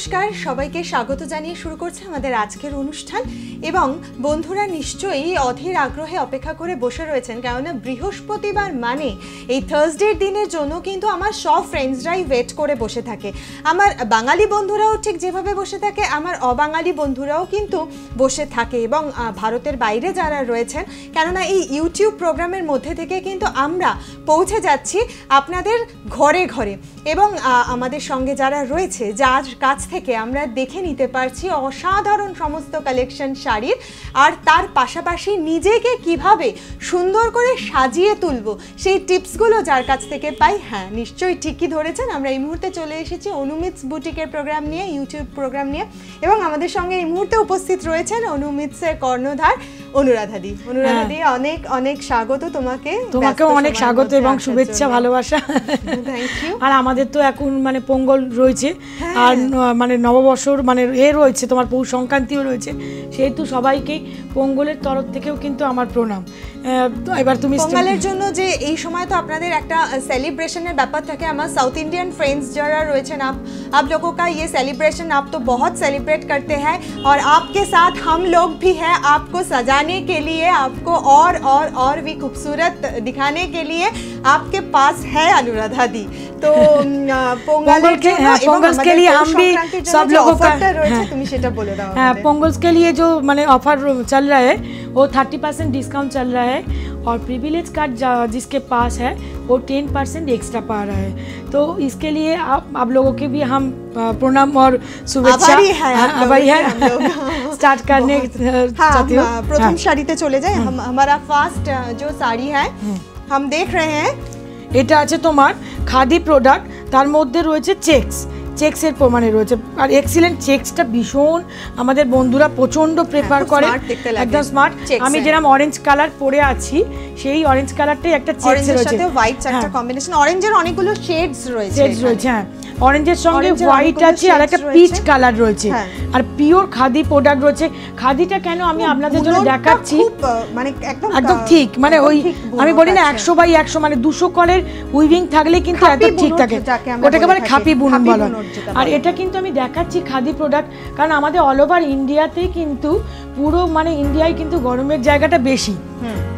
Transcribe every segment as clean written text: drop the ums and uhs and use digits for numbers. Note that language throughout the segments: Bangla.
নমস্কার সবাইকে স্বাগত জানিয়ে শুরু করছে আমাদের আজকের অনুষ্ঠান এবং বন্ধুরা নিশ্চয়ই অধীর আগ্রহে অপেক্ষা করে বসে রয়েছেন, কেননা বৃহস্পতিবার মানে এই থার্সডের দিনের জন্য কিন্তু আমার সব ফ্রেন্ডসরাই ওয়েট করে বসে থাকে। আমার বাঙালি বন্ধুরাও ঠিক যেভাবে বসে থাকে, আমার অবাঙালি বন্ধুরাও কিন্তু বসে থাকে এবং ভারতের বাইরে যারা রয়েছেন, কেননা এই ইউটিউব প্রোগ্রামের মধ্যে থেকে কিন্তু আমরা পৌঁছে যাচ্ছি আপনাদের ঘরে ঘরে এবং আমাদের সঙ্গে যারা রয়েছে, যার কাছ থেকে আমরা দেখে নিতে পারছি অসাধারণ সমস্ত কালেকশন শাড়ির, আর তার পাশাপাশি নিজেকে কিভাবে সুন্দর করে সাজিয়ে তুলবো সেই টিপসগুলো যার কাছ থেকে পাই। হ্যাঁ, নিশ্চয়ই ঠিকই ধরেছেন, আমরা এই মুহূর্তে চলে এসেছি অনুমিতস বুটিকের প্রোগ্রাম নিয়ে, ইউটিউব প্রোগ্রাম নিয়ে, এবং আমাদের সঙ্গে এই মুহূর্তে উপস্থিত রয়েছেন অনুমিতসের কর্ণধার অনুরাধাদি। অনুরাধাদি, অনেক অনেক স্বাগত তোমাকে। তোমাকেও অনেক স্বাগত এবং শুভেচ্ছা, ভালোবাসা। Thank you. আর আমাদের তো এখন মানে পোঙ্গল রয়েছে, আর মানে নববর্ষর মানে রয়েছে, তোমার পৌষ সংক্রান্তিও রয়েছে, সেহেতু সবাইকেই পোঙ্গলের তরফ থেকেও কিন্তু আমার প্রণাম। এবার তুমি পোঙ্গলের জন্য যে এই সময় তো আপনাদের একটা সেलिब्रेशनের ব্যাপার থাকে, আমার साउथ इंडियन फ्रेंड्स যারা रয়েছেন, आप लोगों का ये सेलिब्रेशन आप तो बहुत सेलिब्रेट करते हैं और आपके साथ हम लोग भी हैं आपको सजाने के लिए, आपको और भी खूबसूरत दिखाने के लिए आपके पास है अनुराधा दी। तो पोंगल के लिए हम भी सब लोगों का तुम सेटा बोले दाओ। पोंगल के लिए जो माने ऑफर चल रहा है वो 30% डिस्काउंट चल रहा है, और प्रिविलेज कार्ड जिसके पास है वो 10% एक्स्ट्रा पा रहा है। तो इसके लिए आप लोगों के भी हम प्रणाम और शुभेच्छा, आभारी है। स्टार्ट करने चाहती हूँ। प्रथम साड़ी ते चले जाए। हमारा फर्स्ट जो साड़ी है हम देख रहे हैं, এটা আছে তোমার খাদি প্রোডাক্ট, তার মধ্যে রয়েছে চেক্সের প্রমাণে রয়েছে, আর এক্সিলেন্ট চেক্সটা ভীষণ আমাদের বন্ধুরা প্রচন্ড প্রেফার করে, একদম স্মার্ট। আমি যেরকম অরেঞ্জ কালার পরে আছি সেই অরেঞ্জ কালারটাই একটা চেক্স রয়েছে, সাথে হোয়াইট একটা কম্বিনেশন, অরেঞ্জের অনেকগুলো শেডস রয়েছে। হ্যাঁ, অরেঞ্জের সঙ্গে হোয়াইট আছে আর একটা পিচ কালার রয়েছে, আর পিওর খাদি প্রোডাক্ট রয়েছে। খাদিটা কেন আমি আপনাদের জন্য দেখাচ্ছি, মানে একদম ঠিক, মানে ওই আমি বলি না 100/100, মানে 200 কলের উইভিং থাকলে কিন্তু একদম ঠিক থাকে, ওটাকে বলে খাপি বুনন বলা। আর এটা কিন্তু আমি দেখাচ্ছি খাদি প্রোডাক্ট, কারণ আমাদের অল ওভার ইন্ডিয়াতেই কিন্তু পুরো মানে ইন্ডিয়ায় কিন্তু গরমের জায়গাটা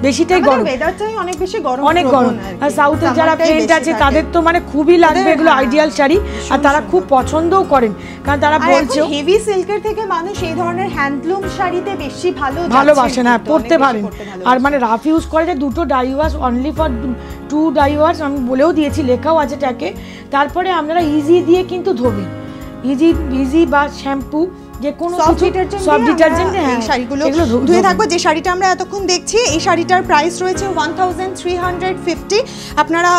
বেশিটাই গরম, ওয়েদারটাই অনেক বেশি গরম, অনেক গরম। আর সাউথের যারা ফ্রেন্ড আছে তাদের তো মানে খুবই লাগবে এগুলো আইডিয়াল শাড়ি, আর তারা খুব পছন্দও করেন, কারণ তারা বলছে হেভি সিল্কের থেকে মানুষ এই ধরনের হ্যান্ডলুম শাড়িতে বেশি ভালোবাসেন, হ্যাঁ পরতে পারেন। আর মানে রাফ ইউজ করে যে 2 dye wash, only for 2 dye wash, আমি বলেও দিয়েছি, লেখাও আছে ট্যাগে। তারপরে আপনারা ইজি দিয়ে কিন্তু ধোবেন, ইজি বা শ্যাম্পু যে কোনো সব ডিটারজেন্ট এই শাড়িগুলো ধুয়ে থাকবে। যে শাড়িটা আমরা এতক্ষণ দেখছি, এই শাড়িটার প্রাইস রয়েছে 1350। আপনারা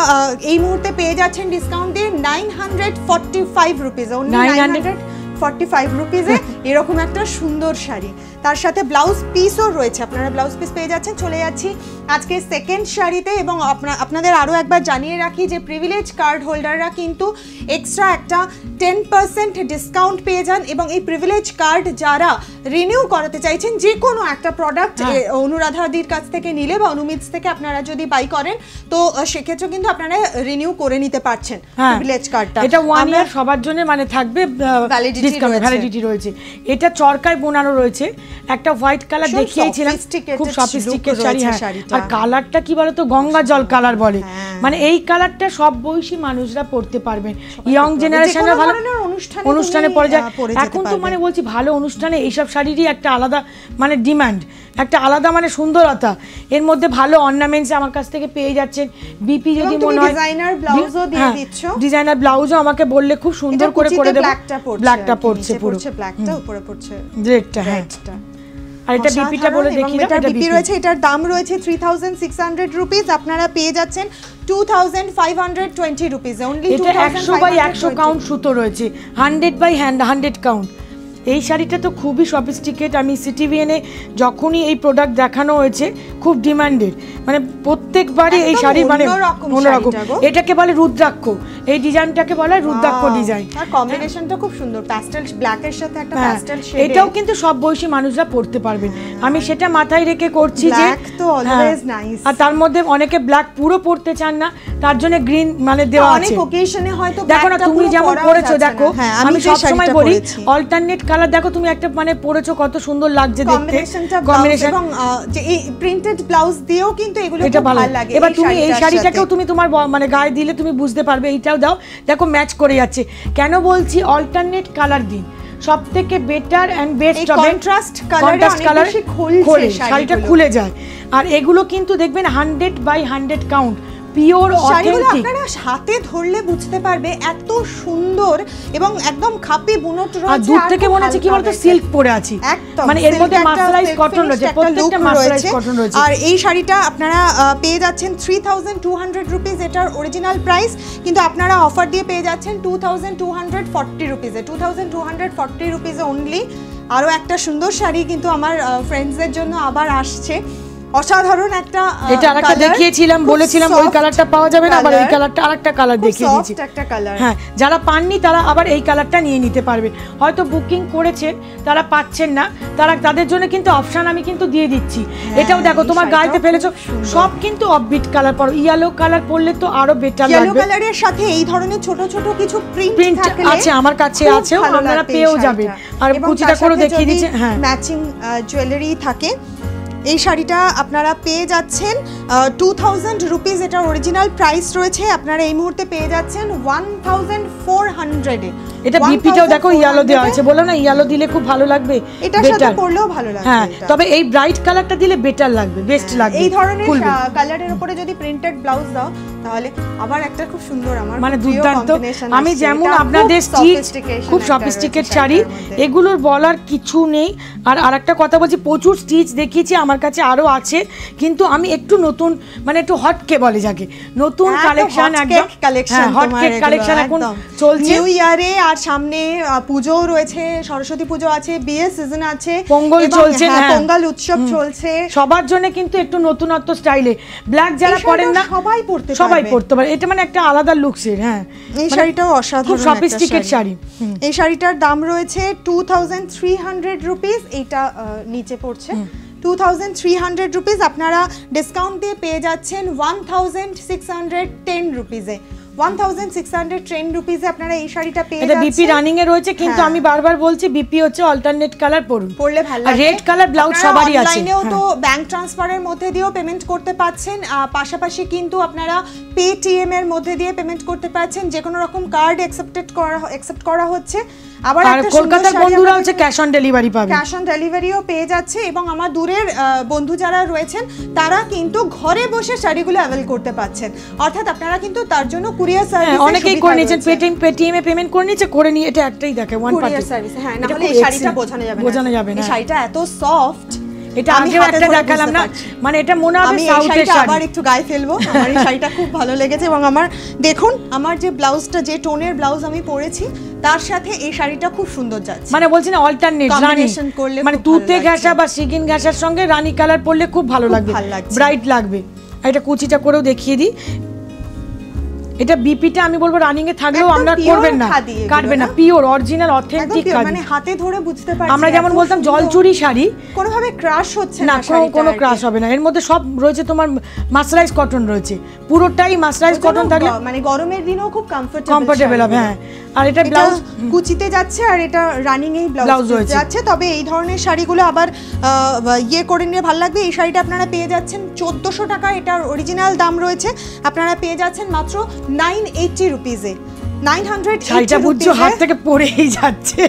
এই মুহূর্তে পেয়ে যাচ্ছেন ডিসকাউন্ট দিয়ে 945 রুপিস, অনলি 945 রুপিসে এরকম একটা সুন্দর শাড়ি। তার সাথে ব্লাউজ পিসও রয়েছে, আপনারা ব্লাউজ পিস পেয়ে যাচ্ছেন। চলে যাচ্ছি আজকে সেকেন্ড শাড়িতে, এবং আপনাদের আরও একবার জানিয়ে রাখি যে প্রিভিলেজ কার্ড হোল্ডাররা কিন্তু এক্সট্রা একটা 10% ডিসকাউন্ট পেয়ে যান, এবং এই প্রিভিলেজ কার্ড যারা রিনিউ করাতে চাইছেন যে কোনো একটা প্রোডাক্ট অনুরাধাদির কাছ থেকে নিলে বা অনুমিতস থেকে আপনারা যদি বাই করেন, তো সেক্ষেত্রে কিন্তু আপনারা রিনিউ করে নিতে পারছেন প্রিভিলেজ কার্ডটা। এটা 1 ইয়ার সবার জন্য মানে থাকবে, ভ্যালিডিটি রয়েছে। এটা চরকায় বোনানো রয়েছে, একটা হোয়াইট কালার দেখিয়েছিলাম, খুব সফিস্টিকেটেড শাড়ি। আর কালারটা কি বলতো, গঙ্গা জল কালার বলে, মানে এই কালারটা সব বয়সী মানুষরা পড়তে পারবেন, ইয়ং জেনারেশনরা ভালো অনুষ্ঠানে পরে যায়। এখন তো মানে বলছি ভালো অনুষ্ঠানে এইসব শাড়িরই একটা আলাদা মানে ডিমান্ড, একটা আলাদা মানে সুন্দরতা, এর মধ্যে ভালো অর্নামেন্টস আমার কাছ থেকে পেয়ে যাচ্ছেন। বিপি যদি মনে হয় ডিজাইনার ব্লাউজও দিয়ে দিচ্ছ, ডিজাইনার ব্লাউজও আমাকে বললে খুব সুন্দর করে দেব। ব্ল্যাকটা পড়ছে, পুরো ব্ল্যাকটা উপরে পড়ছে রেডটা, হ্যাঁ। আর এটা বিপিটা বলে দেখি না, এটা বিপি রয়েছে, এটার দাম রয়েছে 3600 রুপিস, আপনারা পেয়ে যাচ্ছেন 2520 রুপিস, অনলি 100/100 কাউন্ট সুতো রয়েছে, 100/100 কাউন্ট, এই শাড়িটা তো খুবই সফিস্টিকেট। আমি সিটিভিএনে যখনই এই প্রোডাক্ট দেখানো হয়েছে খুব ডিমান্ডেড, মানে প্রত্যেকবারই এই শাড়ি মানে অন্যরকম। এটাকে বলে রুদ্রাক্ষ, এই ডিজাইনটাকে বলে রুদ্রাক্ষ ডিজাইন। আর কম্বিনেশনটা খুব সুন্দর, প্যাস্টেল ব্ল্যাকের সাথে একটা প্যাস্টেল শেড। এটাও কিন্তু সব বয়সী মানুষরা পরতে পারবেন, আমি সেটা মাথায় রেখে করছি যে তো অলওয়েজ নাইস। আর তার মধ্যে অনেকে ব্ল্যাক পুরো পরতে চান না, তার জন্য গ্রিন মানে দেওয়া আছে। অনেক অকেশনে হয়তো দেখো না তুমি যেমন পরেছো, দেখো আমি সব সময় বলি অল্টারনেট কালার, দেখো তুমি একটা মানে পরেছো কত সুন্দর লাগছে দেখতে, কম্বিনেশন এবং যে এই প্রিন্টেড ব্লাউজ দিয়েও কিন্তু এগুলো খুব ভালো লাগে। এবার তুমি এই শাড়িটাকেও তুমি তোমার মানে গায়ে দিলে তুমি বুঝতে পারবে, এইটাও দাও দেখো ম্যাচ করে যাচ্ছে। কেন বলছি অল্টারনেট কালার দিন, সবথেকে বেটার এন্ড বেস্ট হবে কন্ট্রাস্ট কালার খোলে, শাড়িটা খুলে যায়। আর এগুলো কিন্তু দেখবেন 100/100 কাউন্ট, পিওর অথেন্টিক। আপনারা হাতে ধরলে বুঝতে পারবে এত সুন্দর এবং একদম খাপি বুনট রয়েছে। আর দূর থেকে মনে হচ্ছে কি বলতো সিল্ক পরে আছি, মানে এর মধ্যে মার্শালাইজ কটন রয়েছে, প্রত্যেকটা মার্শালাইজ কটন রয়েছে। আর এই শাড়িটা আপনারা পেয়ে যাচ্ছেন 3200 রুপিস, এটার অরিজিনাল প্রাইস, কিন্তু আপনারা অফার দিয়ে পেয়ে যাচ্ছেন 2240 রুপিসে, 2240 রুপিসে অনলি। আরও একটা সুন্দর শাড়ি কিন্তু আমার ফ্রেন্ডসদের জন্য আবার আসছে, অসাধারণ একটা। এটা আরেকটা দেখিয়েছিলাম, বলেছিলাম ওই কালারটা পাওয়া যাবে না, আবার এই কালারটা আরেকটা কালার দেখিয়ে দিয়েছি, একটা কালার। হ্যাঁ, যারা পাননি তারা আবার এই কালারটা নিয়ে নিতে পারবেন। হয়তো বুকিং করেছেন তারা পাচ্ছেন না, তাদের জন্য কিন্তু অপশন আমি কিন্তু দিয়ে দিচ্ছি। এটাও দেখো তোমার গায়েতে ফেলেছো, সব কিন্তু অফবিট কালার পরো, ইয়েলো কালার পরলে তো আরো বেটার লাগবে। ইয়েলো কালারের সাথে এই ধরনের ছোট ছোট কিছু প্রিন্ট আছে আমার কাছে, আছে, আপনারা পেয়েও যাবেন। আর কুচিটা করে দেখিয়ে দিচ্ছি, হ্যাঁ ম্যাচিং জুয়েলারি থাকে। এই শাড়িটা আপনারা পেয়ে যাচ্ছেন 2000 রুপিস, এটা অরিজিনাল প্রাইস রয়েছে, আপনারা এই মুহূর্তে পেয়ে যাচ্ছেন 1400 এ। এটা বিপিটাও দেখো ইয়েলো দেওয়া আছে, বললাম না ইয়েলো দিলে খুব ভালো লাগবে, এটার সাথে পরলেও ভালো লাগবে। হ্যাঁ, তবে এই ব্রাইট কালারটা দিলে বেটার লাগবে, বেস্ট লাগবে। এই ধরনের কালারের উপরে যদি প্রিন্টেড ব্লাউজ দাও তাহলে আবার একটা খুব সুন্দর, আমার মানে দুর্দান্ত। আমি যেমন আপনাদের স্টিচ খুব সফিস্টিকেট শাড়ি, এগুলোর বলার কিছু নেই। আর আরেকটা কথা বলছি, প্রচুর স্টিচ দেখিয়েছি, আমার কাছে আরো আছে, কিন্তু আমি একটু নতুন মানে একটু হটকে বলে যাকে, নতুন কালেকশন, একদম হটকেক কালেকশন এখন চলছে নিউ ইয়ারে। আর সামনে পুজো রয়েছে, সরস্বতী পুজো আছে, বিয়ের সিজন আছে, পোঙ্গল চলছে, পোঙ্গল উৎসব চলছে, সবার জন্য কিন্তু একটু নতুনত্ব স্টাইলে ব্ল্যাক যারা পরেন না সবাই পরতে পারে, এটা মানে একটা আলাদা লুকসের। হ্যাঁ, এই শাড়িটাও অসাধারণ, খুব সফিস্টিকেট শাড়ি। এই শাড়িটার দাম রয়েছে 2300 রুপিস, এইটা নিচে পড়ছে 2300 রুপিস, আপনারা ডিসকাউন্ট দিয়ে পেয়ে যাচ্ছেন 1610 রুপিসে। 1610 রুপিসে আপনারা এই শাড়িটা পেয়ে যাচ্ছেন। এটা বিপি রানিং এ রয়েছে, কিন্তু আমি বারবার বলছি বিপি হচ্ছে অল্টারনেট কালার পরলে ভালো লাগে। রেড কালার ব্লাউজ সবারই আছে। অনলাইনেও তো ব্যাংক ট্রান্সফারের মধ্যে দিয়েও পেমেন্ট করতে পাচ্ছেন, পাশাপাশি কিন্তু আপনারা পেটিএম এর মধ্যে দিয়ে পেমেন্ট করতে পাচ্ছেন, যে কোনো রকম কার্ড অ্যাকসেপ্ট করা হচ্ছে। আবার একটা কলকাতার বন্ধুরা হচ্ছে ক্যাশ অন ডেলিভারি পাবে, ক্যাশ অন ডেলিভারিও পেয়ে যাচ্ছে। এবং আমার দূরের বন্ধু যারা রয়েছেন তারা কিন্তু ঘরে বসে শাড়িগুলো অ্যাভেল করতে পাচ্ছেন, অর্থাৎ আপনারা কিন্তু তার জন্য কুরিয়ার সার্ভিস অনেকেই করে নিয়েছেন, পেটিএম এ পেমেন্ট করে নিয়েছে, করে নিয়ে এটা একটাই দেখে ওয়ান পার্টি কুরিয়ার সার্ভিস। হ্যাঁ, না হলে এই শাড়িটা বোঝানো যাবে না। এই শাড়িটা এত সফট, এটা আমি একটা দেখালাম না, মানে এটা মনে হবে সাউথের শাড়ি। আবার একটু গায়ে ফেলবো, আমার এই শাড়িটা খুব ভালো লেগেছে। এবং আমার দেখুন আমার যে ব্লাউজটা, যে টোনের ব্লাউজ আমি পরেছি, তার সাথে এই শাড়িটা খুব সুন্দর যাচ্ছে। মানে বলছি না অল্টারনেট রানি, মানে তুতে ঘাসা বা সিগিন ঘাসার সঙ্গে রানী কালার পরলে খুব ভালো লাগবে, ব্রাইট লাগবে। এটা কুচিটা করেও দেখিয়ে দিই। এটা বিপিটা আমি বলবো রানিং এ থাকলেও আমরা করবেন না, কাটবে না, পিওর অরিজিনাল অথেন্টিক কাজ, মানে হাতে ধরে বুঝতে পারছি। আমরা যেমন বলতাম জলচুরি শাড়ি, কোনোভাবে ক্রাশ হচ্ছে না, কোনো ক্রাশ হবে না। এর মধ্যে সব রয়েছে, তোমার মাসরাইজ কটন রয়েছে, পুরোটাই মাসরাইজ কটন থাকলে মানে গরমের দিনেও খুব কমফোর্টেবল হবে। হ্যাঁ, আর এটা ব্লাউজ কুচিতে যাচ্ছে, আর এটা রানিং এই ব্লাউজ যাচ্ছে। তবে এই ধরনের শাড়িগুলো আবার ইয়ে করে নিয়ে ভালো লাগবে। এই শাড়িটা আপনারা পেয়ে যাচ্ছেন 1400 টাকা, এটার অরিজিনাল দাম রয়েছে, আপনারা পেয়ে যাচ্ছেন মাত্র 980 রুপিসে। 980 বুঝছো হাত থেকে পড়েই যাচ্ছে,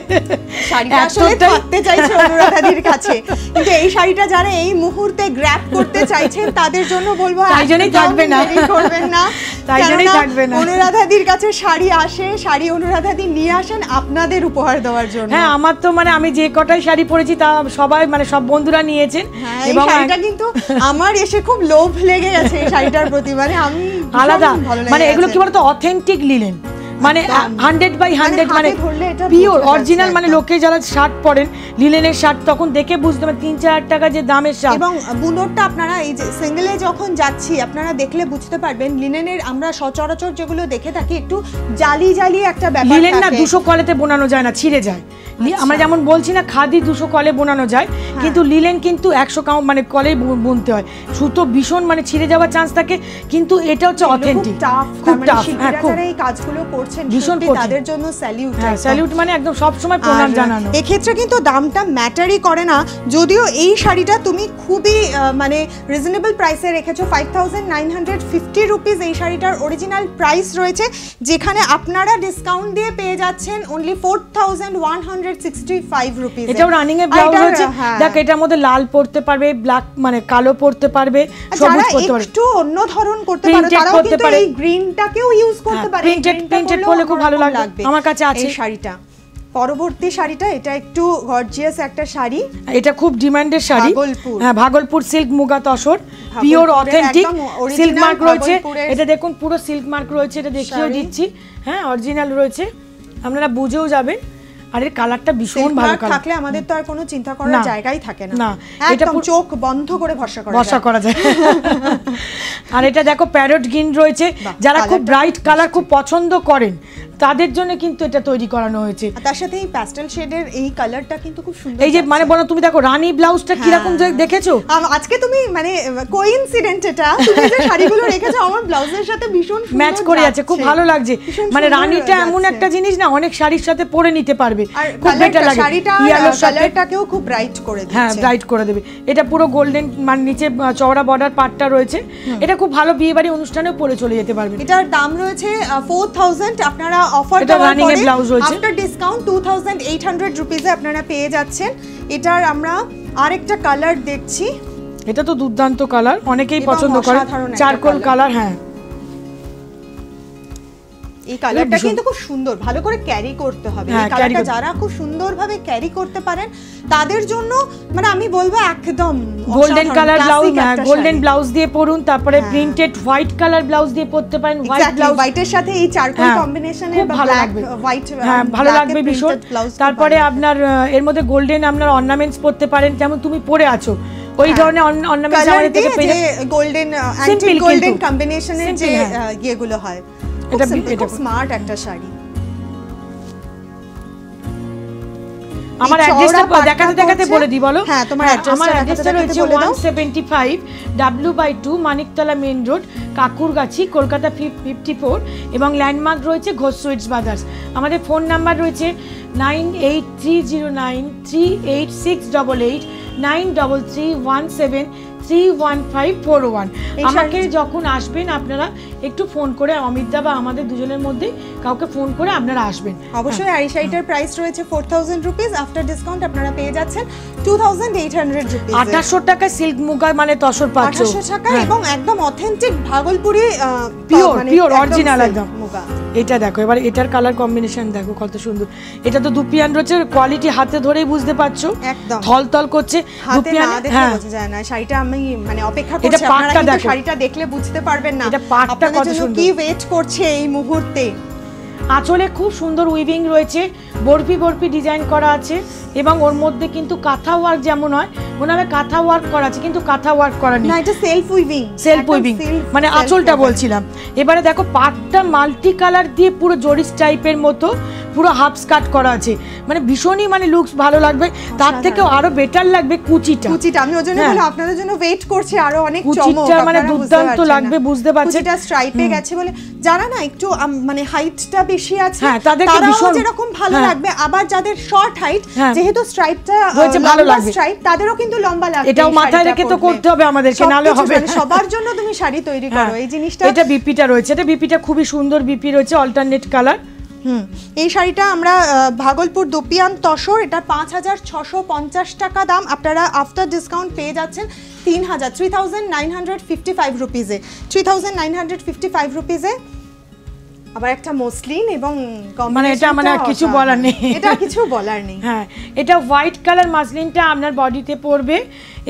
শাড়িটা আসলে থাকতে চাইছে অনুরাধাদির কাছে, কিন্তু এই শাড়িটা যারা এই মুহূর্তে গ্র্যাব করতে চাইছেন তাদের জন্য বলবো তাই জন্যই থাকবে না, করবেন না, তাই জন্যই থাকবে না। অনুরাধাদির কাছে শাড়ি আসে, শাড়ি অনুরাধাদি নিয়ে আসেন আপনাদের উপহার দেওয়ার জন্য। হ্যাঁ, আমার তো মানে আমি যে কটাই শাড়ি পরেছি তা সবাই মানে সব বন্ধুরা নিয়েছেন, এবং শাড়িটা কিন্তু আমার এসে খুব লোভ লেগে গেছে এই শাড়িটার প্রতি, মানে আমি আলাদা, মানে এগুলো কি বলতো অথেন্টিক লিলেন, মানে 100/100 মানে পিওর অরিজিনাল, মানে লোকে যারা শার্ট পরেন লিলেনের শার্ট তখন দেখে বুঝতে পারেন 3-4 টাকা যে দামের শার্ট। এবং বুনটটা আপনারা এই যে সিঙ্গেলে যখন যাচ্ছি আপনারা দেখলে বুঝতে পারবেন লিলেনের আমরা সচরাচর যেগুলো দেখে থাকি একটু জালি জালি একটা ব্যাপার থাকে। লিলেন না 200 কলেতে বোনানো যায় না, ছিঁড়ে যায়। আমরা যেমন বলছি না খাদি 200 কলে বোনানো যায়, কিন্তু লিলেন কিন্তু 100 মানে কলেই বুনতে হয়। সুতো ভীষণ মানে ছিঁড়ে যাওয়ার চান্স থাকে, কিন্তু এটা হচ্ছে অথেন্টিক, খুব টাফ। হ্যাঁ, খুব এই কাজগুলো করছেন ভীষণ তাদের জন্য স্যালিউট। হ্যাঁ, স্যালিউট মানে একদম সব সময় প্রণাম জানানো। এই ক্ষেত্রে কিন্তু দামটা ম্যাটারই করে না, যদিও এই শাড়িটা তুমি খুবই মানে রিজনেবল প্রাইসে রেখেছো। 5950 রুপিস এই শাড়িটার অরিজিনাল প্রাইস রয়েছে, যেখানে আপনারা ডিসকাউন্ট দিয়ে পেয়ে যাচ্ছেন অনলি 4165 রুপিস। এটাও রানিং এ ব্লাউজ রয়েছে। দেখ এটার মধ্যে লাল পরতে পারবে, ব্ল্যাক মানে কালো পরতে পারবে, সবুজ পরতে পারবে, একটু অন্য ধরন করতে পারো, তারাও কিন্তু এই গ্রিনটাকেও ইউজ করতে পারে। প্রিন্টেড করলে খুব ভালো লাগবে, আমার কাছে আছে এই শাড়িটা। পরবর্তী শাড়িটা এটা একটু গর্জিয়াস একটা শাড়ি, এটা খুব ডিমান্ডের শাড়ি। হ্যাঁ, Bhagalpur silk muga tussar, pure authentic silk mark রয়েছে। এটা দেখুন পুরো সিল্ক মার্ক রয়েছে, এটা দেখিয়েও দিচ্ছি। হ্যাঁ, অরিজিনাল রয়েছে, আপনারা বুঝেও যাবেন। আর এর কালারটা ভীষণ ভালো কালার থাকলে আমাদের তো আর কোনো চিন্তা করার জায়গাই থাকে না, একদম চোখ বন্ধ করে ভরসা করা যায়। আর এটা দেখো প্যারট গ্রিন রয়েছে, যারা খুব ব্রাইট কালার খুব পছন্দ করেন তাদের জন্য কিন্তু এটা তৈরি করানো হয়েছে। তার সাথে এই প্যাস্টেল শেডের এই কালারটা কিন্তু খুব সুন্দর। এই যে মানে বলো তুমি দেখো রানী ব্লাউজটা কি রকম দেখেছো? আজকে তুমি মানে কোইন্সিডেন্ট এটা তুমি যে শাড়িগুলো রেখেছো আমার ব্লাউজের সাথে ভীষণ সুন্দর ম্যাচ করে আছে, খুব ভালো লাগছে। মানে রানীটা এমন একটা জিনিস না, অনেক শাড়ির সাথে পরে নিতে পারবে, খুব বেটার লাগে। শাড়িটা কালারটাকেও খুব ব্রাইট করে দিচ্ছে। হ্যাঁ, ব্রাইট করে দেবে। এটা পুরো গোল্ডেন মানে নিচে চওড়া বর্ডার পাটটা রয়েছে, এটা খুব ভালো বিয়ে বাড়ি অনুষ্ঠানেও পরে চলে যেতে পারবে। এটার দাম রয়েছে 4000, আপনারা অফার দেওয়ার পরে আফটার ডিসকাউন্ট 2800 রুপিসে আপনারা পেয়ে যাচ্ছেন। এটার আমরা আরেকটা কালার দেখছি, এটা তো দুর্দান্ত কালার, অনেকেই পছন্দ করে, চারকোল কালার। হ্যাঁ, এই কালারটা কিন্তু খুব সুন্দর, ভালো করে ক্যারি করতে হবে। এই কালারটা যারা খুব সুন্দরভাবে ক্যারি করতে পারেন তাদের জন্য মানে আমি বলবো একদম golden colour blouse, golden blouse দিয়ে পরুন, তারপরে প্রিন্টেড হোয়াইট কালার ব্লাউজ দিয়ে পরতে পারেন। হোয়াইট ব্লাউজ, হোয়াইটের সাথে এই চারকোল কম্বিনেশনে ভালো লাগবে, হোয়াইট হ্যাঁ ভালো লাগবে ভীষণ। তারপরে আপনার এর মধ্যে গোল্ডেন আপনার অর্নামেন্টস পরতে পারেন, যেমন তুমি পরে আছো ওই ধরনের অর্নামেন্টস আমাদের থেকে পেয়ে গোল্ডেন অ্যান্টি গোল্ডেন কম্বিনেশনের যে ইয়েগুলো হয়। এটা স্মার্ট একটা শাড়ি। আমার অ্যাড্রেসটা দেখাতে বলে দি বলো। হ্যাঁ, তোমার অ্যাড্রেসটা রয়েছে 175 W/2 Maniktala main road, Kankurgachi, Kolkata 54, এবং ল্যান্ডমার্ক রয়েছে ঘোষ সুইটস ব্রাদার্স। আমাদের ফোন নাম্বার রয়েছে 9830938688 9331731541। আমাকে যখন আসবেন আপনারা একটু ফোন করে অমিতদা বা আমাদের দুজনের মধ্যে কাউকে ফোন করে আপনারা আসবেন। অবশ্যই এই শাড়িটার প্রাইস রয়েছে 4000 রুপিস, আফটার ডিসকাউন্ট আপনারা পেয়ে যাচ্ছেন 2800 রুপিস। 2800 টাকা সিল্ক মুগা মানে তসর পাচ্ছ, 2800 টাকা, এবং একদম অথেন্টিক ভাগলপুরি পিওর অরিজিনাল একদম মুগা। এটা দেখো এবার এটার কালার কম্বিনেশন দেখো কত সুন্দর। এটা তো দুপিয়ান রয়েছে, কোয়ালিটি হাতে ধরেই বুঝতে পারছো, একদম থলথল করছে। দুপিয়ান দেখে বোঝা যায় না। শাড়িটা আমি মানে অপেক্ষা করছি, আপনারা কিন্তু শাড়িটা দেখলে বুঝতে পারবেন না এটা পাটটা কত সুন্দর, কি ওয়েট করছে এই মুহূর্তে। আঁচলে খুব সুন্দর উইভিং রয়েছে, বরফি ডিজাইন করা আছে, এবং ওর মধ্যে কিন্তু কাঁথা ওয়ার্ক যেমন হয় ওনারা কাঁথা ওয়ার্ক করা আছে, কিন্তু কাঁথা ওয়ার্ক করা নেই, না এটা সেলফ উইভিং মানে আঁচলটা বলছিলাম। এবারে দেখো পাটটা মাল্টি কালার দিয়ে পুরো জরিস টাইপের মতো পুরো হাফ স্কার্ট করা আছে, মানে ভীষণই মানে লুকস ভালো লাগবে। তার থেকেও আরো বেটার লাগবে কুচিটা। আমি ওই জন্য বলি আপনাদের জন্য ওয়েট করছি আরো অনেক চমক, কুচিটা মানে দুর্দান্ত লাগবে, বুঝতে পারছেন। কুচিটা স্ট্রাইপে গেছে বলে যারা না একটু মানে হাইটটা বেশি আছে তাদেরকে ভীষণ যেরকম ভালো লাগবে, আবার যাদের শর্ট হাইট যেহেতু স্ট্রাইপটা ভালো লাগবে স্ট্রাইপ তাদেরও কিন্তু লম্বা লাগবে। এটাও মাথায় রেখে তো করতে হবে আমাদেরকে, নালে হবে না। সবার জন্য তুমি শাড়ি তৈরি করো এই জিনিসটা। এটা বিপিটা রয়েছে, এটা বিপিটা খুবই সুন্দর বিপি রয়েছে, অল্টারনেট কালার। এই শাড়িটা আমরা ভাগলপুর দুপিয়ান তসর, এটা 5650 টাকা দাম, আপনারা আফটার ডিসকাউন্ট পেয়ে যাচ্ছেন 3955 রুপিসে, 3955 রুপিসে। আবার একটা মসলিন এবং মানে এটা মানে কিছু বলার নেই, এটা কিছু বলার নেই। হ্যাঁ, এটা হোয়াইট কালার মাসলিনটা আপনার বডিতে পরবে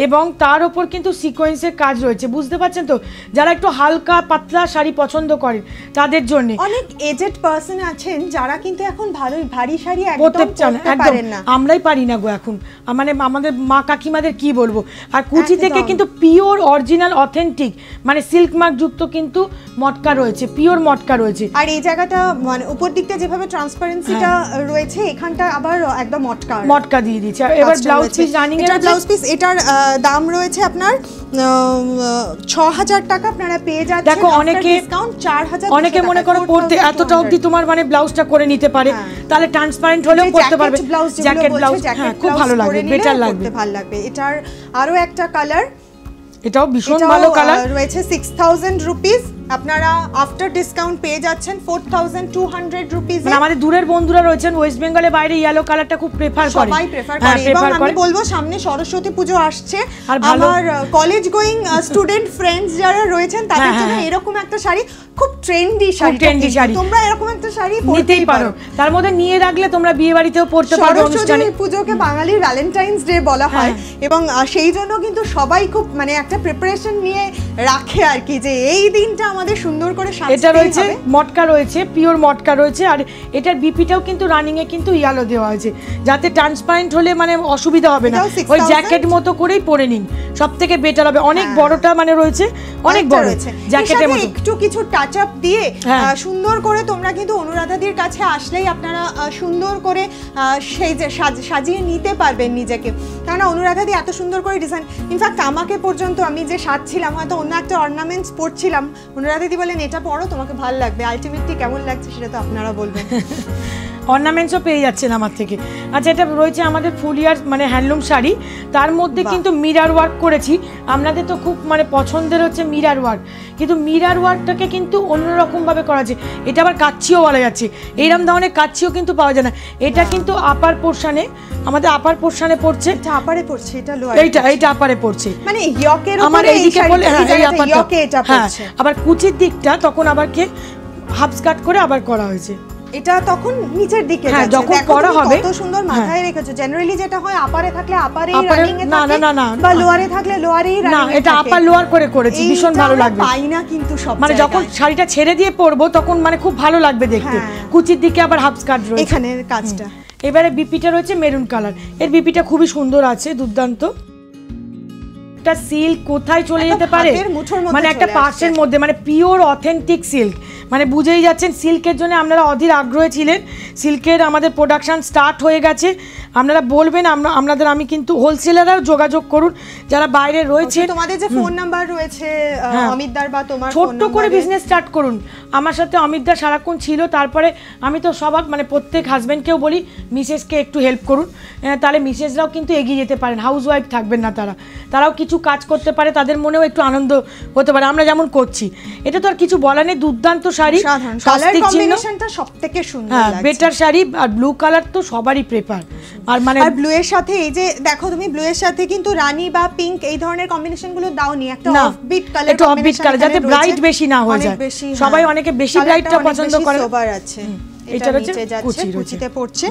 এবং তার উপর কিন্তু সিকোয়েন্সের কাজ রয়েছে, বুঝতে পারছেন তো? যারা একটু হালকা পাতলা শাড়ি পছন্দ করেন তাদের জন্য। অনেক এজেড পারসন আছেন যারা কিন্তু এখন ভারী শাড়ি একদম পরতে পারেন না। আমরাই পারি না গো এখন, মানে আমাদের মা কাকিমাদের কি বলবো। আর কুচি থেকে কিন্তু পিওর অরিজিনাল অথেন্টিক মানে সিল্ক মার্ক যুক্ত কিন্তু মটকা রয়েছে, পিওর মটকা রয়েছে। আর এই জায়গাটা মানে উপর দিকটা যেভাবে ট্রান্সপারেন্সিটা রয়েছে, এখানটা আবার একদম মটকা দিয়ে দিয়েছে। এবার ব্লাউজ পিস রানিং এর ব্লাউজ পিস, এটার দাম রয়েছে আপনার 6000 টাকা, আপনারা পেয়ে যাচ্ছেন। দেখো অনেকে ডিসকাউন্ট 4000, অনেকে মনে করো পড়তে এতটা অবধি তোমার মানে ব্লাউজটা করে নিতে পারে, তাহলে ট্রান্সপারেন্ট হলেও পড়তে পারবে। জ্যাকেট ব্লাউজ খুব ভালো লাগবে, বেটার লাগবে, ভালো লাগবে। এটার আরো একটা কালার, এটাও ভীষণ ভালো কালার রয়েছে 6000 রুপিস, আপনারা আফটার ডিসকাউন্ট পেয়ে যাচ্ছেন 4200 রুপিস। মানে আমাদের দূরের বন্ধুরা রয়েছেন ওয়েস্ট বেঙ্গলে বাইরে ইয়েলো কালারটা খুব প্রেফার করে, সবাই প্রেফার করে। এবং আমি বলবো সামনে সরস্বতী পুজো আসছে, আমার কলেজ গোয়িং স্টুডেন্ট ফ্রেন্ডস যারা রয়েছেন তাদের জন্য এরকম একটা শাড়ি খুব ট্রেন্ডি শাড়ি, তোমরা এরকম একটা শাড়ি পরতেই পারো। তার মধ্যে নিয়ে রাখলে তোমরা বিয়ে বাড়িতেও পরতে পারো। সরস্বতী পুজোকে বাঙালির ভ্যালেন্টাইন্স ডে বলা হয় এবং সেই জন্য কিন্তু সবাই খুব মানে একটা প্রিপারেশন নিয়ে রাখে আর কি, যে এই দিনটা আমাদের সুন্দর করে সাজতে হবে। এটা রয়েছে মটকা রয়েছে, পিওর মটকা রয়েছে। আর এটার বিপিটাও কিন্তু রানিং এ কিন্তু ইয়েলো দেওয়া আছে, যাতে ট্রান্সপারেন্ট হলে মানে অসুবিধা হবে না, ওই জ্যাকেট মতো করেই পরে নিন, সবথেকে বেটার হবে। অনেক বড়টা মানে রয়েছে, অনেক বড় জ্যাকেটের মতো। একটু কিছু টাচ আপ দিয়ে সুন্দর করে তোমরা কিন্তু অনুরাধাদির কাছে আসলেই আপনারা সুন্দর করে সেই যে সাজিয়ে নিতে পারবেন নিজেকে, কারণ অনুরাধাদি এত সুন্দর করে ডিজাইন। ইনফ্যাক্ট আমাকে পর্যন্ত আমি যে সাজছিলাম, হয়তো অন্য একটা অর্নামেন্টস পরছিলাম, অনুরাধাদি বলেন এটা পরো তোমাকে ভালো লাগবে। আলটিমেটলি কেমন লাগছে সেটা তো আপনারা বলবেন। অর্নামেন্টসও পেয়ে যাচ্ছেন আমার থেকে। আচ্ছা, এটা রয়েছে আমাদের ফুলিয়ার মানে হ্যান্ডলুম শাড়ি, তার মধ্যে কিন্তু মিরার ওয়ার্ক করেছি। আপনাদের তো খুব মানে পছন্দের হচ্ছে মিরার ওয়ার্ক, কিন্তু মিরার ওয়ার্কটাকে কিন্তু অন্যরকমভাবে করা যায়। এটা আবার কাচ্চিও বলা যাচ্ছে, এইরকম ধরনের কাচ্চিও কিন্তু পাওয়া যায় না। এটা কিন্তু আপার পোর্শনে, আমাদের আপার পোর্শনে পড়ছে, এটা আপারে পড়ছে, এটা লোয়ার, এইটা আপারে পড়ছে, মানে ইয়কের আমার এইদিকে বলে ইয়কে এটা পড়ছে। আবার কুচির দিকটা তখন আবার কে হাফ স্কার্ট করে আবার করা হয়েছে, এটা তখন নিচের দিকে যাচ্ছে। যখন করা হবে কত সুন্দর মাথায় রেখেছো। জেনারেলি যেটা হয় আপারে থাকলে আপারেই রানিং এ থাকে, না বা লোয়ারে থাকলে লোয়ারেই রানিং এ থাকে। না, এটা আপার লোয়ার করে করেছি, ভীষণ ভালো লাগবে। পাই না কিন্তু সব মানে যখন শাড়িটা ছেড়ে দিয়ে পরবো তখন মানে খুব ভালো লাগবে দেখতে। কুচির দিকে আবার হাফ স্কার্ট রয়েছে, এখানের কাজটা। এবারে বিপিটা রয়েছে মেরুন কালার, এর বিপিটা খুবই সুন্দর আছে, দুর্দান্ত। একটা সিল্ক কোথায় চলে যেতে পারে, মানে একটা পার্সের মধ্যে, মানে পিওর অথেন্টিক সিল্ক, মানে বুঝেই যাচ্ছেন সিল্কের জন্য আপনারা অধীর আগ্রহে ছিলেন। সিল্কের আমাদের প্রোডাকশন স্টার্ট হয়ে গেছে, আপনারা বলবেন আপনাদের, আমি কিন্তু হোলসেলাররাও যোগাযোগ করুন যারা বাইরে রয়েছে। তোমাদের যে ফোন নাম্বার রয়েছে অমিতদার বা তোমার, ছোট্ট করে বিজনেস স্টার্ট করুন। আমার সাথে অমিতদা সারাক্ষণ ছিল, তারপরে আমি তো সবার মানে প্রত্যেক হাজব্যান্ডকেও বলি মিসেসকে একটু হেল্প করুন, তাহলে মিসেসরাও কিন্তু এগিয়ে যেতে পারেন। হাউস ওয়াইফ থাকবেন না, তারাও কিছু কাজ করতে পারে, তাদের মনেও একটু আনন্দ হতে পারে, আমরা যেমন করছি। এটা তো আর কিছু বলার নেই, দুর্দান্ত শাড়ি, কালার কম্বিনেশনটা সবথেকে সুন্দর লাগছে, বেটার শাড়ি। আর ব্লু কালার তো সবারই প্রেফার, আর মানে আর ব্লু এর সাথে এই যে দেখো তুমি ব্লু এর সাথে কিন্তু রানী বা পিঙ্ক এই ধরনের কম্বিনেশন গুলো দাওনি, একটা অফবিট কালার, একটু অফবিট কালার, যাতে ব্রাইট বেশি না হয়ে যায়। সবাই অনেকে বেশি ব্রাইটটা পছন্দ করে। সোবার আছে, এটা নিচে যাচ্ছে, কুচিতে পড়ছে।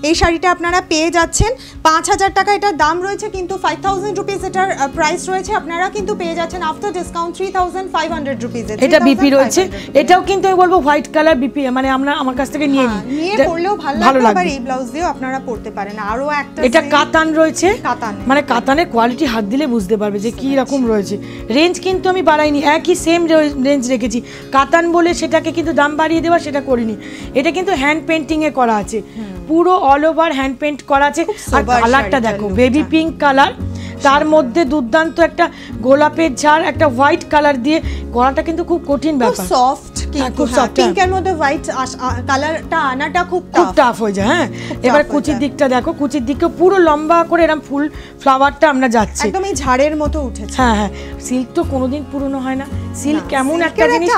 এই শাড়িটা আপনারা পেয়ে যাচ্ছেন 5000 টাকা এটার দাম রয়েছে, কিন্তু 5000 রুপিস এটার প্রাইস রয়েছে। আপনারা কিন্তু পেয়ে যাচ্ছেন আফটার ডিসকাউন্ট 3500 রুপিস। এটা বিপি রয়েছে, এটাও কিন্তু আমি বলবো হোয়াইট কালার বিপি, মানে আমরা আমার কাছ থেকে নিয়ে পরলেও ভালো লাগবে। আবার এই ব্লাউজ দিয়েও আপনারা পড়তে পারেন। আরো একটা এটা কাতান রয়েছে, মানে কাতানের কোয়ালিটি হাত দিলে বুঝতে পারবে যে কি রকম রয়েছে। রেঞ্জ কিন্তু আমি বাড়াইনি, একই সেম রেঞ্জ রেখেছি। কাতান বলে সেটাকে কিন্তু দাম বাড়িয়ে দেওয়া সেটা করিনি। এটা কিন্তু হ্যান্ড পেন্টিং এ করা আছে, পুরো অল ওভার হ্যান্ড পেন্ট করা আছে। আর কালারটা দেখো, বেবি পিঙ্ক কালার, তার মধ্যে দুর্দান্ত একটা গোলাপের ঝাড়, একটা হোয়াইট কালার দিয়ে করাটা কিন্তু খুব কঠিন ব্যাপার, সফট, খুব সফট। পিঙ্কের মধ্যে হোয়াইট কালারটা আনাটা খুব টাফ হয়ে যায়। হ্যাঁ, এবার কুচির দিকটা দেখো, কুচির দিকে পুরো লম্বা করে এরকম ফুল ফ্লাওয়ারটা আমরা যাচ্ছে, একদম এই ঝাড়ের মতো উঠেছে। হ্যাঁ, সিল্ক তো কোনোদিন পুরনো হয় না। সিল্ক কেমন একটা জিনিস,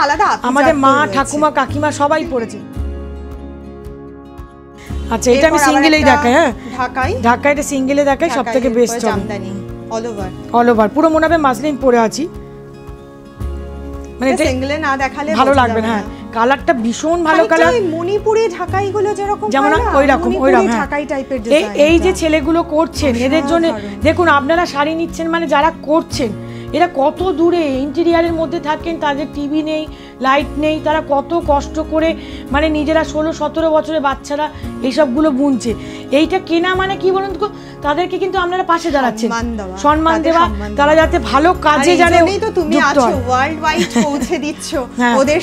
আমাদের মা ঠাকুমা কাকিমা সবাই পড়েছে। আচ্ছা, এটা আমি সিঙ্গেলেই দেখাই। হ্যাঁ, ঢাকায় এটা সিঙ্গেলে দেখাই, সবথেকে বেস্ট হবে। অল ওভার পুরো মনে হবে মাসলিন পরে আছি, মানে এটা সিঙ্গেলে না দেখালে ভালো লাগবে না। হ্যাঁ, কালারটা ভীষণ ভালো কালার। মণিপুরি ঢাকাইগুলো যেরকম যেমন ওইরকম ঢাকাই টাইপের ডিজাইন। এই যে ছেলেগুলো করছেন এদের জন্য দেখুন, আপনারা শাড়ি নিচ্ছেন মানে যারা করছেন এরা কত দূরে ইন্টেরিয়ারের মধ্যে থাকেন, তাদের টিভি নেই, লাইট নেই, তারা কত কষ্ট করে মানে নিজেরা 16-17 বছরের বাচ্চারা এইসবগুলো বুনছে। এইটা কেনা মানে কি বলুন তো, তাদেরকে কিন্তু আপনারা পাশে দাঁড়াচ্ছেন, সম্মান দেওয়া, তারা যাতে ভালো কাজে জানে। তো তুমি আছো ওয়ার্ল্ড ওয়াইড পৌঁছে দিচ্ছ ওদের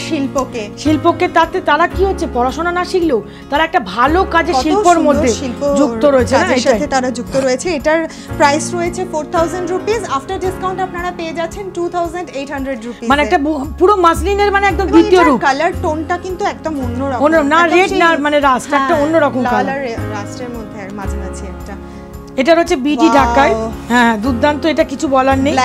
শিল্পকে। তাতে তারা কি হচ্ছে, পড়াশোনা না শিখলেও তারা একটা ভালো কাজে শিল্পর মধ্যে যুক্ত রয়েছে, এর সাথে তারা যুক্ত রয়েছে। এটার প্রাইস রয়েছে 4000 রুপিস, আফটার ডিসকাউন্ট আপনারা পেয়ে যাচ্ছেন 2800 রুপিস। মানে একটা পুরো মাসলিনের মানে একদম দ্বিতীয় রূপ। কালার টোনটা কিন্তু একদম অন্যরকম, না রেড না মানে রাস্ট, একটা অন্যরকম কালার, রাস্টের মধ্যে আর মাঝামাঝি একটা। এটা হচ্ছে বিটি ঢাকায়, হ্যাঁ দুর্দান্ত, এটা কিছু বলার নেই।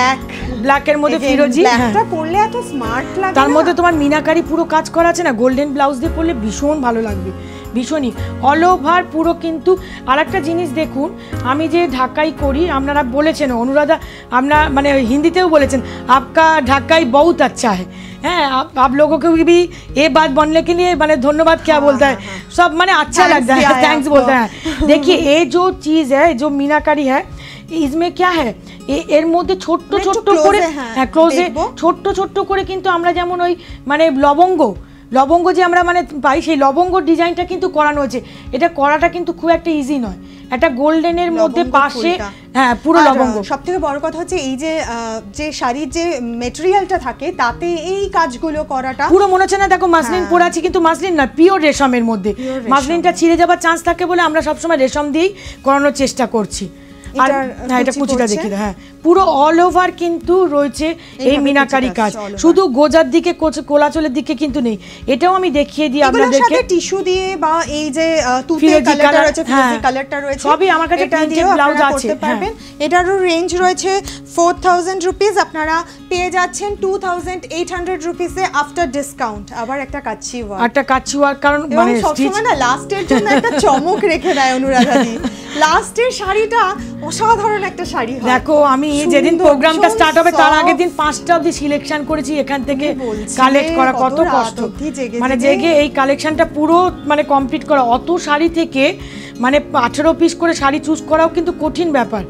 ব্ল্যাকের মধ্যে ফিরোজি, ব্ল্যাকটা পরলে এত স্মার্ট লাগে, তার মধ্যে তোমার মিনাকারি পুরো কাজ করা আছে না, গোল্ডেন ব্লাউজ দিয়ে পরলে ভীষণ ভালো লাগবে, ভীষণই অল ওভার পুরো। কিন্তু আরেকটা জিনিস দেখুন, আমি যে ঢাকাই করি, আপনারা বলেছেন অনুরাধা, আমরা মানে হিন্দিতেও বলেছেন আপকা ঢাকাই বহুত আচ্ছা है, হ্যাঁ आप लोगों को भी ये बात बोलने के लिए मैंने धन्यवाद क्या बोलता है, सब मैंने अच्छा लगता है, थैंक्स बोलता है। देखिए ये जो चीज़ है, जो मीनाकारी है, इसमें क्या है, এর মধ্যে ছোট্ট ছোট্ট করে ক্লোজে ছোট্ট ছোট্ট করে কিন্তু আমরা যেমন ওই মানে লবঙ্গ যে আমরা মানে পাই, সেই লবঙ্গ ডিজাইনটা কিন্তু করানো হয়েছে। এটা করাটা কিন্তু খুব একটা ইজি নয়, একটা গোল্ডেনের মধ্যে পাশে হ্যাঁ পুরো লবঙ্গ। সবথেকে বড় কথা হচ্ছে এই যে শাড়ির যে মেটেরিয়ালটা থাকে তাতে এই কাজগুলো করাটা পুরো মনে হচ্ছে না দেখো মাসলিন পরে আছে, কিন্তু মাসলিন না, পিওর রেশমের মধ্যে। মাসলিনটা ছিঁড়ে যাবার চান্স থাকে বলে আমরা সবসময় রেশম দিয়েই করানোর চেষ্টা করছি। আর এটা কুচিটা দেখি, হ্যাঁ পুরো অল ওভার কিন্তু রয়েছে এই মিনাকারি কাজ, শুধু গোজার দিকে কোলাচলের দিকে কিন্তু নেই। এটাও আমি দেখিয়ে দিই আপনাদেরকে, টিস্যু দিয়ে বা এই যে তুতে কালারটা রয়েছে, ফিরোজি কালারটা রয়েছে, সবই আমার কাছে প্রিন্টেড ব্লাউজ আছে। এটারও রেঞ্জ রয়েছে 4000 রুপিস, আপনারা পেয়ে যাচ্ছেন 2800 রুপিসে আফটার ডিসকাউন্ট। আবার একটা কাচ্চি ওয়ার্ক, কারণ মানে সবসময় না লাস্টের জন্য একটা চমক রেখে দেয় অনুরাধা দি। লাস্টের শাড়িটা অসাধারণ একটা শাড়ি হয়। দেখো আমি যেদিন প্রোগ্রামটা স্টার্ট হবে তার আগের দিন 5টা অবধি সিলেকশন করেছি, এখান থেকে কালেক্ট করা কত কষ্ট, মানে জেগে এই কালেকশনটা পুরো মানে কমপ্লিট করা। অত শাড়ি থেকে মানে 18 পিস করে শাড়ি চুজ করাও কিন্তু কঠিন ব্যাপার।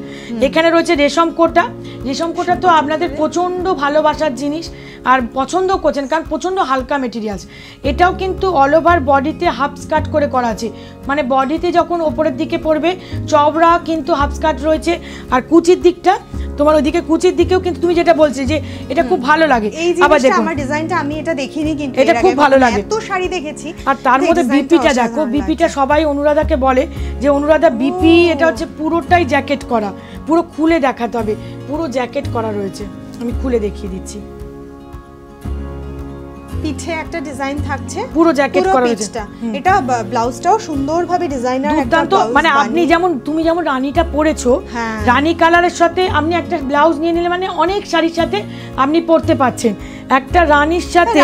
এখানে রয়েছে রেশম কোটা। রেশম কোটা তো আপনাদের প্রচণ্ড ভালোবাসার জিনিস আর পছন্দ করছেন, কারণ প্রচণ্ড হালকা মেটেরিয়ালস। এটাও কিন্তু অল ওভার বডিতে হাফ স্কার্ট করে করা আছে, মানে বডিতে যখন ওপরের দিকে পড়বে চওড়া কিন্তু হাফ স্কার্ট রয়েছে। আর কুচির দিকটা তোমার ওইদিকে কুচির দিকেও কিন্তু তুমি যেটা বলছো যে এটা খুব ভালো লাগে। আবার দেখো আমার ডিজাইনটা আমি এটা দেখিনি, কিন্তু এটা খুব ভালো লাগে, এত শাড়ি দেখেছি। আর তার মধ্যে বিপিটা দেখো, বিপিটা সবাই অনুরাধাকে বলে যে অনুরাধা বিপি, এটা হচ্ছে পুরোটাই জ্যাকেট করা, পুরো খুলে দেখাতে হবে, পুরো জ্যাকেট করা রয়েছে। আমি খুলে দেখিয়ে দিচ্ছি, পিঠে একটা ডিজাইন থাকছে, পুরো জ্যাকেট করা রয়েছে। এটা ব্লাউজটাও সুন্দরভাবে ডিজাইনার একটা ব্লাউজ, মানে আপনি যেমন তুমি যেমন রানীটা পরেছো, রানী কালারের সাথে আপনি একটা ব্লাউজ নিয়ে নিলে মানে অনেক শাড়ির সাথে আপনি পরতে পারছেন। একটা রানীর সাথে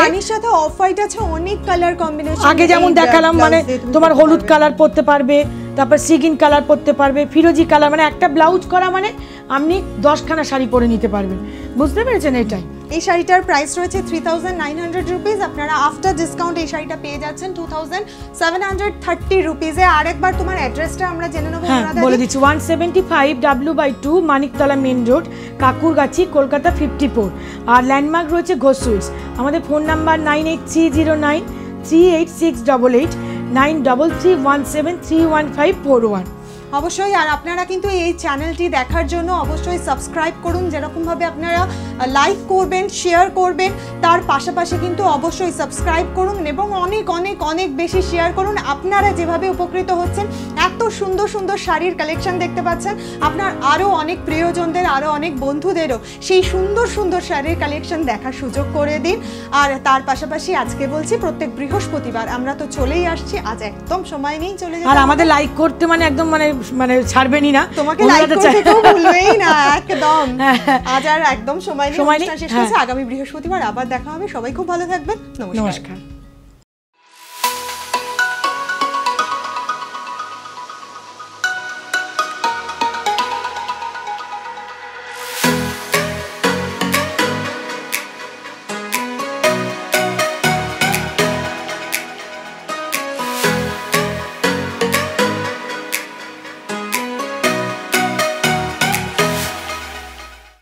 অফ হোয়াইট আছে, অনেক কালার কম্বিনেশন। আগে যেমন দেখালাম মানে তোমার হলুদ কালার পরতে পারবে, তারপর সিগিন কালার পরতে পারবে, ফিরোজি কালার, মানে একটা ব্লাউজ করা মানে আপনি 10খানা শাড়ি পরে নিতে পারবেন। বুঝতে পেরেছেন? এটাই এই শাড়িটার প্রাইস রয়েছে 3900 রুপিস, আপনারা আফটার ডিসকাউন্ট এই শাড়িটা পেয়ে যাচ্ছেন 2730 রুপিসে। আরেকবার তোমার অ্যাড্রেসটা আমরা জেনে নেব। বলে দিচ্ছি, 175 W/2 Maniktala main road, Kankurgachi, Kolkata 54। আর ল্যান্ডমার্ক রয়েছে ঘোষ সুইটস। আমাদের ফোন নাম্বার 9830938688, 9331731541। অবশ্যই। আর আপনারা কিন্তু এই চ্যানেলটি দেখার জন্য অবশ্যই সাবস্ক্রাইব করুন, যেরকমভাবে আপনারা লাইক করবেন, শেয়ার করবেন, তার পাশাপাশি কিন্তু অবশ্যই সাবস্ক্রাইব করুন এবং অনেক অনেক অনেক বেশি শেয়ার করুন। আপনারা যেভাবে উপকৃত হচ্ছেন, এত সুন্দর সুন্দর শাড়ির কালেকশন দেখতে পাচ্ছেন, আপনার আরও অনেক প্রিয়জনদের, আরও অনেক বন্ধুদেরও সেই সুন্দর সুন্দর শাড়ির কালেকশন দেখার সুযোগ করে দিন। আর তার পাশাপাশি আজকে বলছি প্রত্যেক বৃহস্পতিবার আমরা তো চলেই আসছি, আজ একদম সময় নেই চলে যাবে। আর আমাদের লাইক করতে মানে একদম মানে ছাড়বেনই না, তোমাকে লাইক করতে তো ভুলবেই না একদম। আজ আর একদম সময় নেই, শেষ করছি। আগামী বৃহস্পতিবার আবার দেখা হবে। সবাই খুব ভালো থাকবেন। নমস্কার।